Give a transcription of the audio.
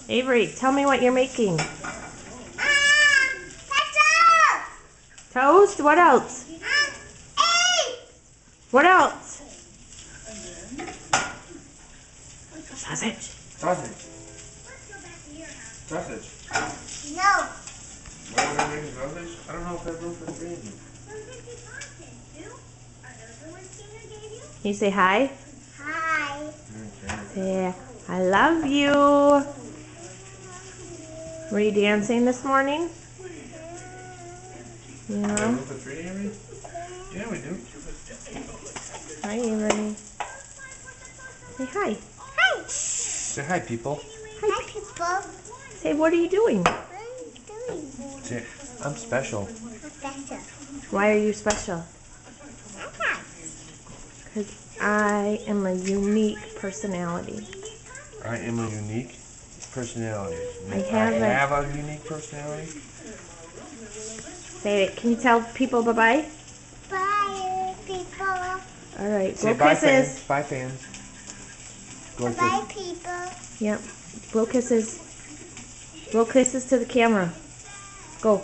Avery, tell me what you're making. Toast! Toast? What else? Egg! What else? Sausage. Sausage. Sausage. No. Why would I make sausage? I don't know if that's room for three in here. Can you say hi? Hi. Say, I love you. Were you dancing this morning? Have Yeah. room for three, Avery? Yeah, we do. Hi, Avery. Say hi. Hi. Say hi, people. Hi, people. Say, what are you doing? What are you doing? Say, I'm special. Better. Why are you special? Okay. Because I am a unique personality. I am a unique personality. I have a unique personality. Say it. Can you tell people bye-bye? Bye, people. All right. Say Blow bye, kisses. fans. Bye, fans. Go like Bye, this. people. Yep. Blow kisses. Blow kisses to the camera. Go.